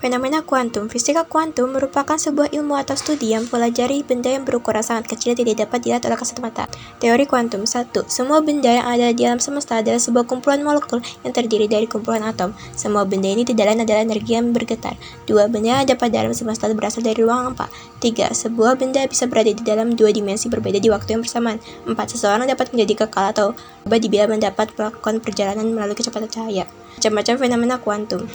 Fenomena kuantum. Fisika kuantum merupakan sebuah ilmu atau studi yang mempelajari benda yang berukuran sangat kecil dan tidak dapat dilihat oleh kasat mata. Teori kuantum. 1. Semua benda yang ada di alam semesta adalah sebuah kumpulan molekul yang terdiri dari kumpulan atom. Semua benda ini tidak lain adalah energi yang bergetar. 2. Benda yang ada pada alam semesta berasal dari ruang hampa. 3. Sebuah benda bisa berada di dalam dua dimensi berbeda di waktu yang bersamaan. 4. Seseorang dapat menjadi kekal atau berubah bila mendapat melakukan perjalanan melalui kecepatan cahaya. Macam-macam fenomena kuantum.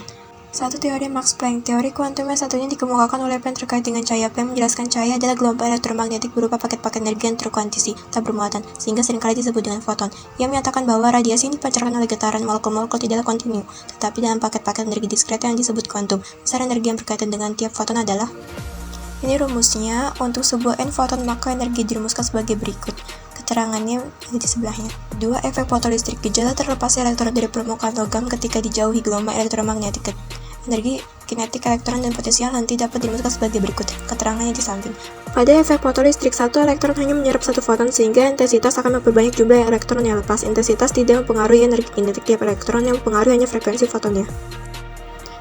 Satu teori Max Planck. Teori kuantum yang satunya dikemukakan oleh Planck terkait dengan cahaya. Planck menjelaskan cahaya adalah gelombang elektromagnetik berupa paket-paket energi yang terkuantisi, tak bermuatan, sehingga seringkali disebut dengan foton. Ia menyatakan bahwa radiasi yang dipancarkan oleh getaran molekul-molekul tidaklah kontinu, tetapi dalam paket-paket energi diskret yang disebut kuantum. Besar energi yang berkaitan dengan tiap foton adalah. Ini rumusnya. Untuk sebuah n foton, maka energi dirumuskan sebagai berikut. Keterangannya ada di sebelahnya. 2. Efek fotolistrik. Gejala terlepasnya elektron dari permukaan logam ketika dijauhi gelombang elektromagnetik. Energi kinetik elektron dan potensial henti dapat dirumuskan sebagai berikut. Keterangannya di samping. Pada efek fotolistrik, satu elektron hanya menyerap satu foton, sehingga intensitas akan memperbanyak jumlah elektron yang lepas. Intensitas tidak mempengaruhi energi kinetik tiap elektron, yang mempengaruhi hanya frekuensi fotonnya.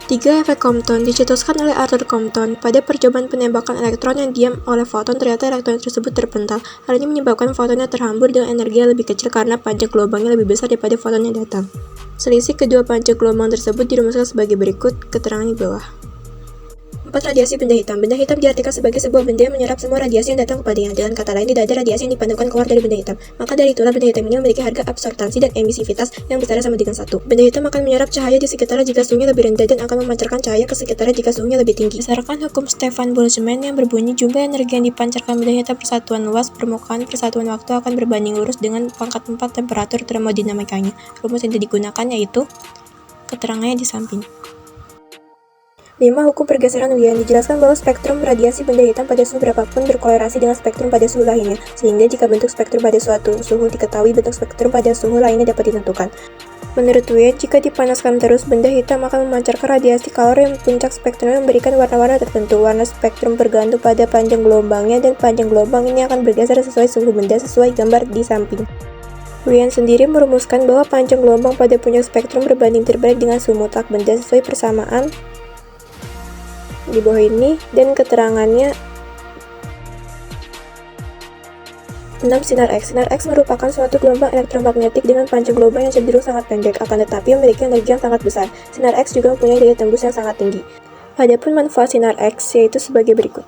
3. Efek Compton. Dicetuskan oleh Arthur Compton. Pada percobaan penembakan elektron yang diam oleh foton, ternyata elektron tersebut terpental. Hal ini menyebabkan fotonnya terhambur dengan energi yang lebih kecil karena panjang gelombangnya lebih besar daripada foton yang datang. Selisih kedua panjang gelombang tersebut dirumuskan sebagai berikut. Keterangan di bawah. 4. Radiasi benda hitam. Benda hitam diartikan sebagai sebuah benda yang menyerap semua radiasi yang datang kepadanya. Dengan kata lain, tidak ada radiasi yang dipantulkan keluar dari benda hitam. Maka dari itulah benda hitam ini memiliki harga absorptansi dan emisivitas yang besarnya sama dengan 1. Benda hitam akan menyerap cahaya di sekitarnya jika suhunya lebih rendah dan akan memancarkan cahaya ke sekitarnya jika suhunya lebih tinggi. Berdasarkan hukum Stefan Boltzmann yang berbunyi, jumlah energi yang dipancarkan benda hitam per satuan luas permukaan per satuan waktu akan berbanding lurus dengan pangkat 4 temperatur termodinamikanya. Rumus yang digunakan yaitu. Keterangannya di samping. 5. Hukum pergeseran Wien. Dijelaskan bahwa spektrum radiasi benda hitam pada suhu berapapun berkolerasi dengan spektrum pada suhu lainnya, sehingga jika bentuk spektrum pada suatu suhu diketahui, bentuk spektrum pada suhu lainnya dapat ditentukan. Menurut Wien, jika dipanaskan terus, benda hitam akan memancarkan radiasi kalor yang puncak spektrumnya memberikan warna-warna tertentu. Warna spektrum bergantung pada panjang gelombangnya, dan panjang gelombang ini akan bergeser sesuai suhu benda sesuai gambar di samping. Wien sendiri merumuskan bahwa panjang gelombang pada puncak spektrum berbanding terbalik dengan suhu mutlak benda sesuai persamaan di bawah ini, dan keterangannya. 6. Sinar X. Sinar X merupakan suatu gelombang elektromagnetik dengan panjang gelombang yang cenderung sangat pendek, akan tetapi memiliki energi yang sangat besar. Sinar X juga mempunyai daya tembus yang sangat tinggi. Adapun manfaat sinar X yaitu sebagai berikut.